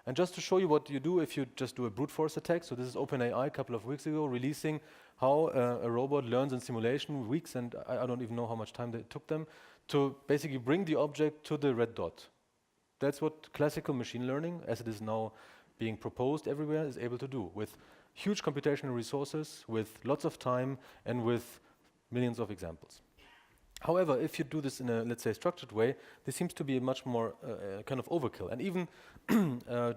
And just to show you what you do if you just do a brute force attack, so this is OpenAI a couple of weeks ago releasing how a robot learns in simulation, weeks, and I don't even know how much time it took them, to basically bring the object to the red dot. That's what classical machine learning, as it is now being proposed everywhere, is able to do, with huge computational resources, with lots of time, and with millions of examples. However, if you do this in a, let's say, structured way, this seems to be a much more kind of overkill. And even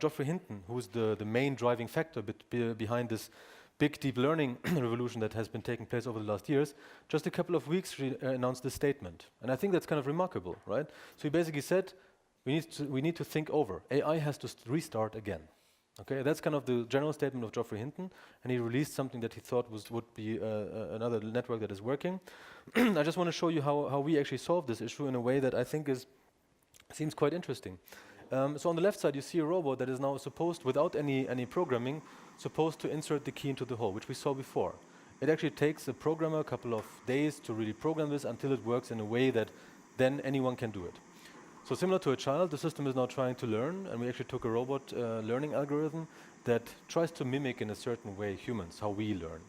Geoffrey Hinton, who's the main driving factor behind this big deep learning revolution that has been taking place over the last years, just a couple of weeks announced this statement. And I think that's kind of remarkable, right? So he basically said, we need to think over. AI has to restart again. Okay, that's kind of the general statement of Geoffrey Hinton, and he released something that he thought would be another network that is working. I just want to show you how we actually solve this issue in a way that I think seems quite interesting. So on the left side, you see a robot that is now supposed, without any programming, supposed to insert the key into the hole, which we saw before. It actually takes a programmer a couple of days to really program this until it works in a way that then anyone can do it. So similar to a child, the system is now trying to learn, and we actually took a robot learning algorithm that tries to mimic in a certain way humans, how we learn.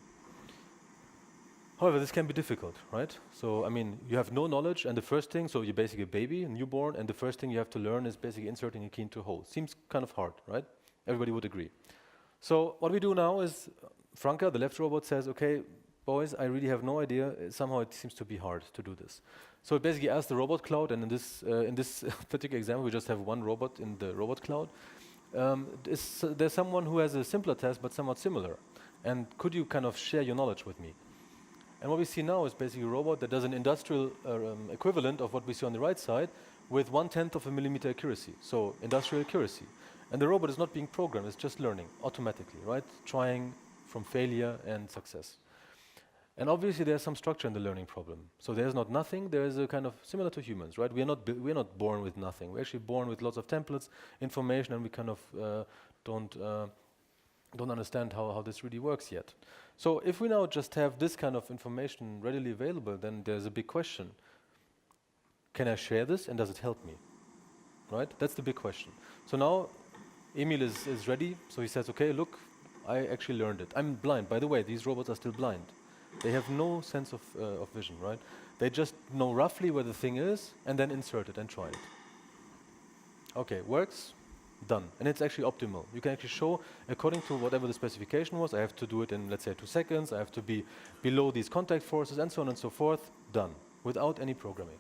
However, this can be difficult, right? So, I mean, you have no knowledge, and the first thing, so you're basically a baby, a newborn, and the first thing you have to learn is basically inserting a key into a hole. Seems kind of hard, right? Everybody would agree. So what we do now is, Franka, the left robot, says, okay, boys, I really have no idea. Somehow it seems to be hard to do this. So it basically asks the robot cloud, and in this particular example, we just have one robot in the robot cloud. There's someone who has a simpler task, but somewhat similar. And could you kind of share your knowledge with me? And what we see now is basically a robot that does an industrial equivalent of what we see on the right side with 1/10 of a millimeter accuracy, so industrial accuracy. And the robot is not being programmed, it's just learning automatically, right? Trying from failure and success. And obviously there's some structure in the learning problem. So there's not nothing, there is a kind of similar to humans, right? We're not born with nothing. We're actually born with lots of templates, information, and we kind of don't understand how this really works yet. So if we now just have this kind of information readily available, then there's a big question. Can I share this, and does it help me? Right? That's the big question. So now Emil is ready, so he says, okay, look, I actually learned it. I'm blind. By the way, these robots are still blind. They have no sense of vision, right? They just know roughly where the thing is, and then insert it and try it. Okay, works. Done. And it's actually optimal. You can actually show, according to whatever the specification was, I have to do it in, let's say, 2 seconds, I have to be below these contact forces, and so on and so forth. Done. Without any programming.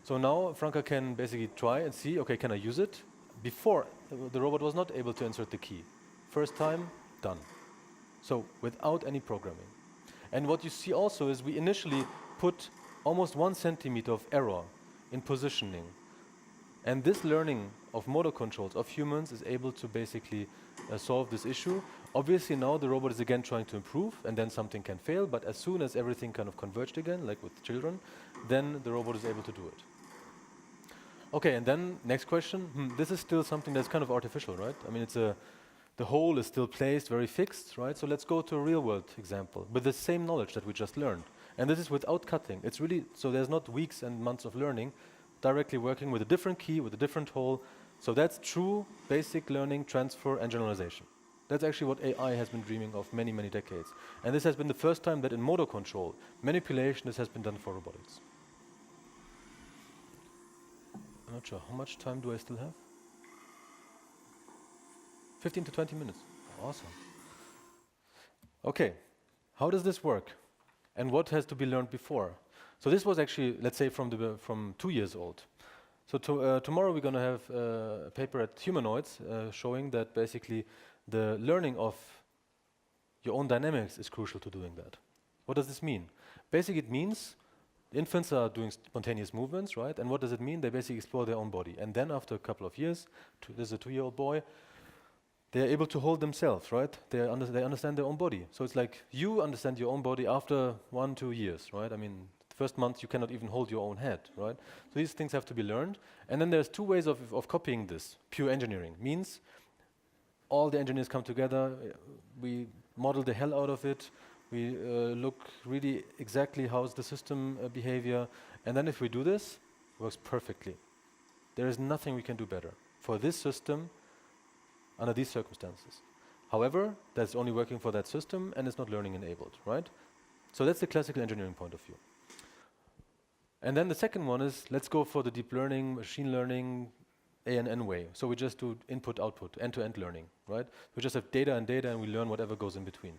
So now Franka can basically try and see, okay, can I use it? Before, the robot was not able to insert the key. First time, done. So without any programming. And what you see also is we initially put almost 1 centimeter of error in positioning. And this learning of motor controls of humans is able to basically solve this issue. Obviously now the robot is again trying to improve, and then something can fail, but as soon as everything kind of converged again, like with children, then the robot is able to do it. Okay, and then next question. This is still something that's kind of artificial, right? I mean, the hole is still placed, very fixed, right? So let's go to a real-world example with the same knowledge that we just learned. And this is without cutting. It's really, so there's not weeks and months of learning, directly working with a different key, with a different hole. So that's true basic learning, transfer, and generalization. That's actually what AI has been dreaming of many, many decades. And this has been the first time that in motor control, manipulation, this has been done for robotics. I'm not sure, how much time do I still have? 15 to 20 minutes. Awesome. Okay, how does this work? And what has to be learned before? So this was actually, let's say, from 2 years old. So tomorrow we're going to have a paper at Humanoids showing that basically the learning of your own dynamics is crucial to doing that. What does this mean? Basically it means infants are doing spontaneous movements, right? And what does it mean? They basically explore their own body. And then after a couple of years, there's a 2-year-old boy, they're able to hold themselves, right? They understand their own body. So it's like you understand your own body after 1-2 years, right? I mean, the first month you cannot even hold your own head, right? So these things have to be learned. And then there's 2 ways of copying this. Pure engineering means all the engineers come together, we model the hell out of it, we look really exactly how's the system behavior, and then if we do this, it works perfectly. There is nothing we can do better for this system under these circumstances. However, that's only working for that system and it's not learning enabled, right? So that's the classical engineering point of view. And then the second one is, let's go for the deep learning, machine learning, ANN way. So we just do input, output, end-to-end learning, right? We just have data and we learn whatever goes in between.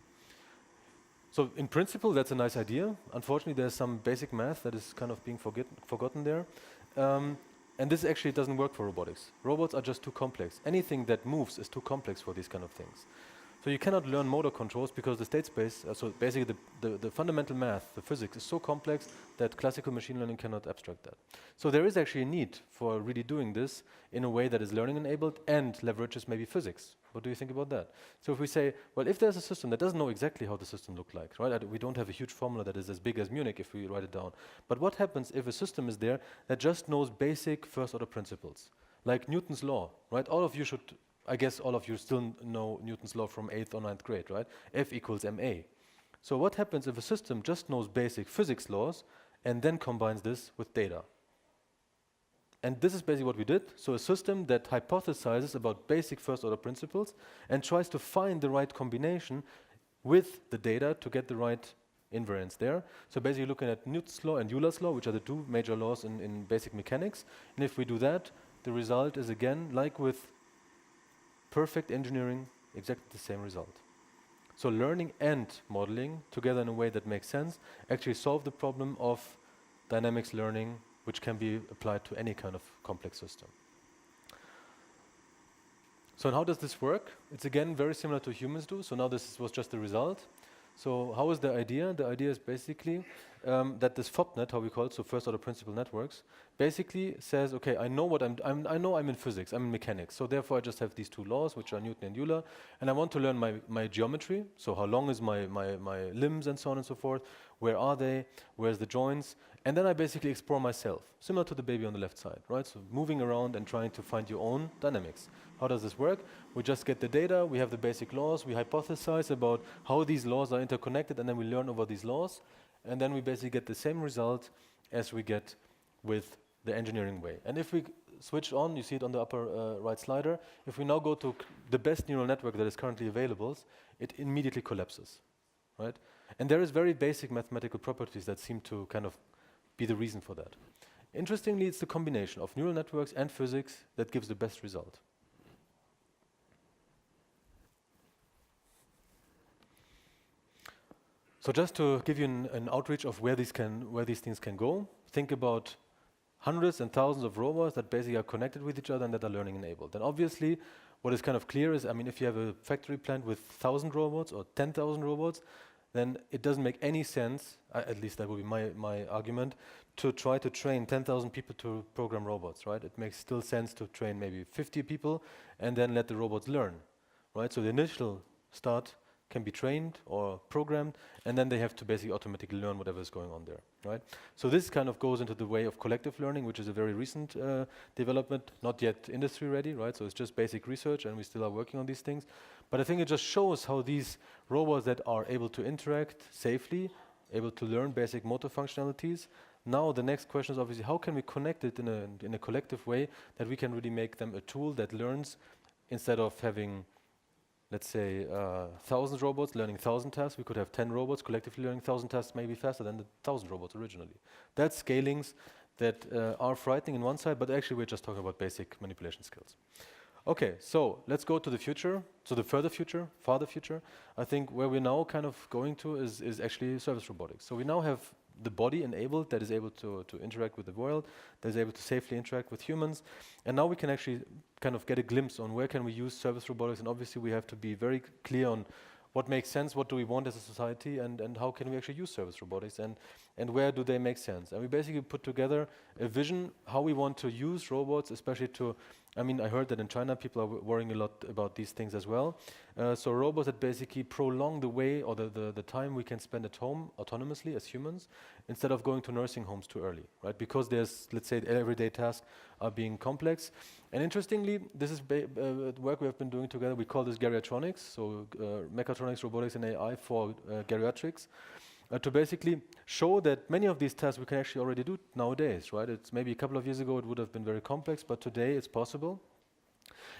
So in principle, that's a nice idea. Unfortunately, there's some basic math that is kind of being forgotten there. And this actually doesn't work for robotics. Robots are just too complex. Anything that moves is too complex for these kind of things. So you cannot learn motor controls because the state space, so basically the fundamental math, the physics is so complex that classical machine learning cannot abstract that. So there is actually a need for really doing this in a way that is learning enabled and leverages maybe physics. What do you think about that? So if we say, well, if there's a system that doesn't know exactly how the system looks like, right? We don't have a huge formula that is as big as Munich if we write it down. But what happens if a system is there that just knows basic first order principles? Like Newton's law, right? All of you should, I guess all of you still know Newton's law from 8th or 9th grade, right? F equals ma. So what happens if a system just knows basic physics laws and then combines this with data? And this is basically what we did. So a system that hypothesizes about basic first order principles and tries to find the right combination with the data to get the right invariance there. So basically looking at Newton's law and Euler's law, which are the two major laws in basic mechanics. And if we do that, the result is again, like with perfect engineering, exactly the same result. So learning and modeling together in a way that makes sense actually solve the problem of dynamics learning, which can be applied to any kind of complex system. So how does this work? It's again very similar to humans do. So now this was just the result. So how is the idea? The idea is basically that this FOPNet, how we call it, so first order principal networks, basically says, okay, I know what I know I'm in physics, I'm in mechanics, so therefore I just have these two laws, which are Newton and Euler, and I want to learn my geometry, so how long is my limbs and so on and so forth, where are they, where's the joints, and then I basically explore myself, similar to the baby on the left side, right? So moving around and trying to find your own dynamics. How does this work? We just get the data, we have the basic laws, we hypothesize about how these laws are interconnected, and then we learn over these laws, and then we basically get the same result as we get with the engineering way. And if we switch on, you see it on the upper right slider, if we now go to the best neural network that is currently available, it immediately collapses, right? And there is very basic mathematical properties that seem to kind of be the reason for that. Interestingly, it's the combination of neural networks and physics that gives the best result. So just to give you an outreach of where these things can go, think about hundreds and thousands of robots that basically are connected with each other and that are learning enabled. And obviously, what is kind of clear is, I mean, if you have a factory plant with 1,000 robots or 10,000 robots, then it doesn't make any sense, at least that would be my argument, to try to train 10,000 people to program robots, right? It makes still sense to train maybe 50 people and then let the robots learn, right? So the initial start can be trained or programmed, and then they have to basically automatically learn whatever is going on there, right? So this kind of goes into the way of collective learning, which is a very recent development, not yet industry ready, right? So it's just basic research, and we still are working on these things. But I think it just shows how these robots that are able to interact safely, able to learn basic motor functionalities. Now the next question is obviously how can we connect it in a collective way that we can really make them a tool that learns instead of having, let's say, 1,000 robots learning 1,000 tasks. We could have 10 robots collectively learning 1,000 tasks, maybe faster than the 1,000 robots originally. That's scalings that are frightening on one side, but actually we're just talking about basic manipulation skills. Okay, so let's go to the future, so the farther future. I think where we're now kind of going to is actually service robotics. So we now have the body enabled that is able to interact with the world, that is able to safely interact with humans. And now we can actually kind of get a glimpse on where can we use service robotics. And obviously we have to be very clear on what makes sense, what do we want as a society, and how can we actually use service robotics, and where do they make sense. And we basically put together a vision how we want to use robots, especially to, I mean, I heard that in China people are worrying a lot about these things as well. So robots that basically prolong the way or the time we can spend at home autonomously as humans, instead of going to nursing homes too early, right? Because there's, let's say, everyday tasks are being complex. And interestingly, this is work we have been doing together. We call this geriatronics, so mechatronics, robotics, and AI for geriatrics. To basically show that many of these tasks we can actually already do nowadays, right? It's maybe a couple of years ago it would have been very complex, but today it's possible.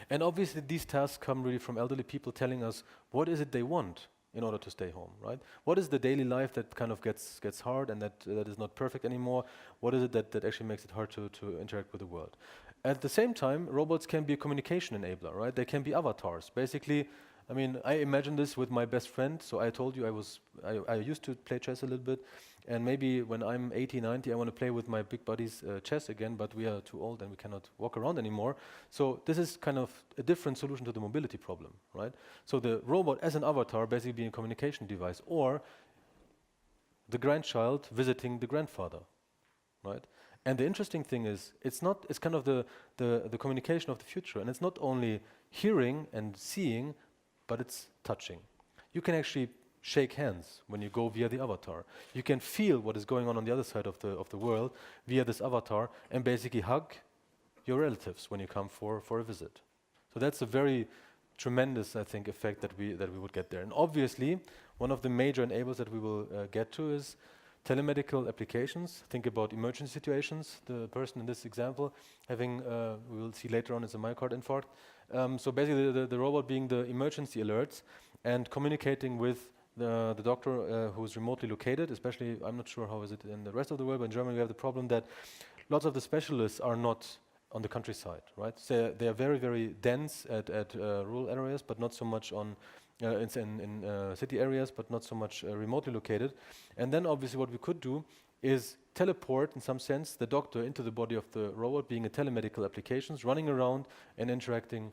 And obviously these tasks come really from elderly people telling us what is it they want in order to stay home, right? What is the daily life that kind of gets hard and that is not perfect anymore? What is it that actually makes it hard to interact with the world? At the same time, robots can be a communication enabler, right? They can be avatars. Basically, I mean, I imagine this with my best friend. So I told you I used to play chess a little bit, and maybe when I'm 80, 90, I want to play with my big buddies chess again, but we are too old and we cannot walk around anymore. So this is kind of a different solution to the mobility problem, right? So the robot as an avatar basically being a communication device, or the grandchild visiting the grandfather, right? And the interesting thing is, it's kind of the communication of the future, and it's not only hearing and seeing, but it's touching. You can actually shake hands when you go via the avatar. You can feel what is going on the other side of the world via this avatar, and basically hug your relatives when you come for a visit. So that's a very tremendous, I think, effect that we would get there. And obviously, one of the major enablers that we will get to is telemedical applications. Think about emergency situations. The person in this example having, we will see later on, is a myocardial infarct. So basically the robot being the emergency alerts and communicating with the doctor who's remotely located, especially, I'm not sure how is it in the rest of the world, but in Germany we have the problem that lots of the specialists are not on the countryside, right? So they are very, very dense at rural areas, but not so much on in city areas, but not so much remotely located. And then obviously what we could do is teleport, in some sense, the doctor into the body of the robot, being a telemedical applications, running around and interacting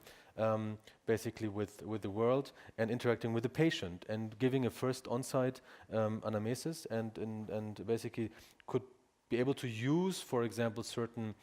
basically with the world and interacting with the patient and giving a first on-site anamnesis and basically could be able to use, for example, certain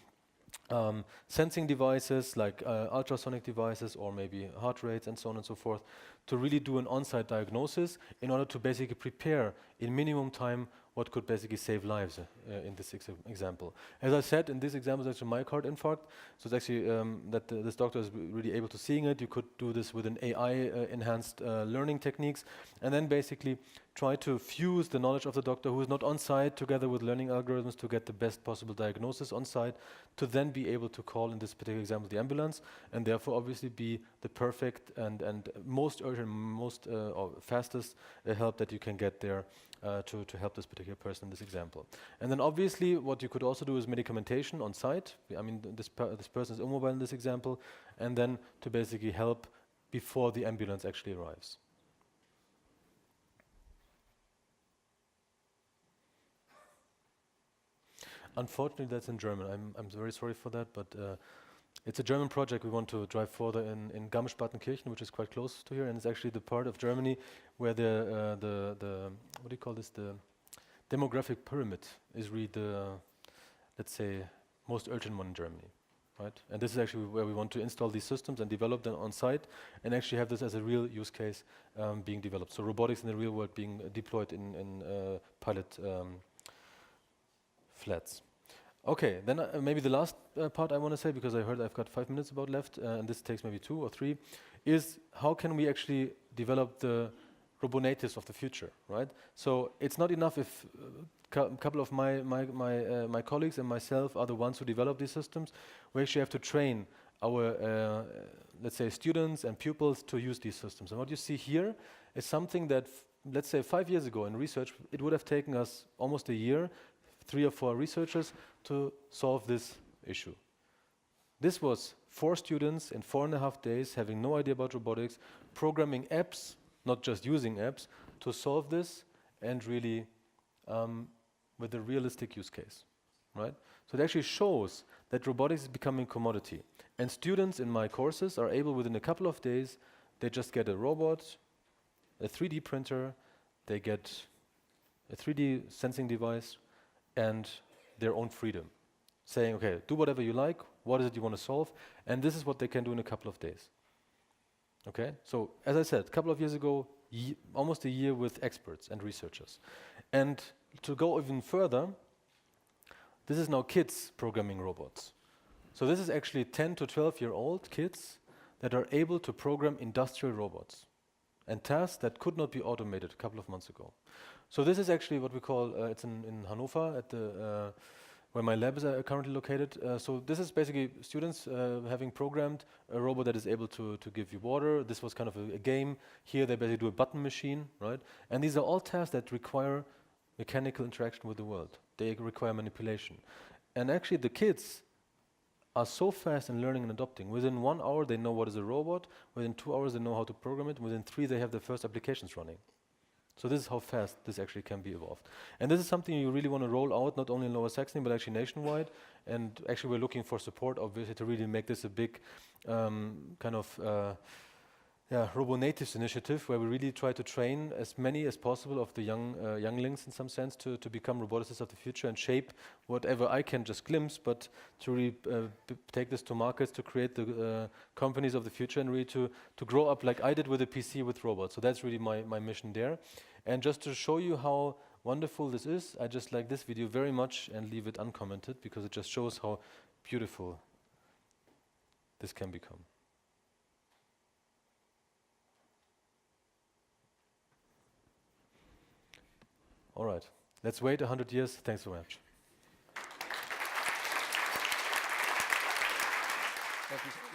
sensing devices like ultrasonic devices or maybe heart rates and so on and so forth to really do an on-site diagnosis in order to basically prepare in minimum time what could basically save lives in this example. As I said, in this example, it's actually myocardial infarct. So it's actually that this doctor is really able to seeing it. You could do this with an AI enhanced learning techniques, and then basically try to fuse the knowledge of the doctor who is not on site together with learning algorithms to get the best possible diagnosis on site, to then be able to call, in this particular example, the ambulance, and therefore obviously be the perfect and most urgent, most or fastest help that you can get there to help this particular person in this example. And then obviously what you could also do is medicamentation on site. I mean, this person is immobile in this example, and then to basically help before the ambulance actually arrives. Unfortunately, that's in German. I'm very sorry for that, but it's a German project we want to drive further in Garmisch-Partenkirchen, which is quite close to here, and it's actually the part of Germany where the what do you call this? The demographic pyramid is really the, let's say, most urgent one in Germany, right? And this is actually where we want to install these systems and develop them on site, and actually have this as a real use case being developed. So robotics in the real world being deployed in pilot flats. Okay, then maybe the last part I want to say, because I heard I've got 5 minutes about left, and this takes maybe 2 or 3, is how can we actually develop the robonatives of the future, right? So it's not enough if a couple of my colleagues and myself are the ones who develop these systems. We actually have to train our, let's say, students and pupils to use these systems. And what you see here is something that, let's say, 5 years ago in research, it would have taken us almost a year, 3 or 4 researchers to solve this issue. This was 4 students in 4.5 days having no idea about robotics, programming apps, not just using apps, to solve this, and really with a realistic use case, right? So it actually shows that robotics is becoming commodity. And students in my courses are able, within a couple of days, they just get a robot, a 3D printer, they get a 3D sensing device, and their own freedom, saying, okay, do whatever you like, what is it you want to solve, and this is what they can do in a couple of days. Okay, so as I said, a couple of years ago, almost a year with experts and researchers. And to go even further, this is now kids programming robots. So this is actually 10 to 12-year-old kids that are able to program industrial robots and tasks that could not be automated a couple of months ago. So this is actually what we call, it's in Hannover, at the where my lab is currently located. So this is basically students having programmed a robot that is able to give you water. This was kind of a game. Here they basically do a button machine, right? And these are all tasks that require mechanical interaction with the world. They require manipulation. And actually the kids are so fast in learning and adopting. Within 1 hour, they know what is a robot. Within 2 hours, they know how to program it. Within 3, they have their first applications running. So this is how fast this actually can be evolved. And this is something you really want to roll out, not only in Lower Saxony, but actually nationwide. And actually, we're looking for support, obviously, to really make this a big kind of Robo-Natives initiative, where we really try to train as many as possible of the younglings, in some sense, to become roboticists of the future and shape whatever I can just glimpse, but to really take this to markets, to create the companies of the future, and really to grow up like I did with the PC with robots. So that's really my mission there. And just to show you how wonderful this is, I just like this video very much and leave it uncommented, because it just shows how beautiful this can become. All right, let's wait 100 years. Thanks so much. Thank you.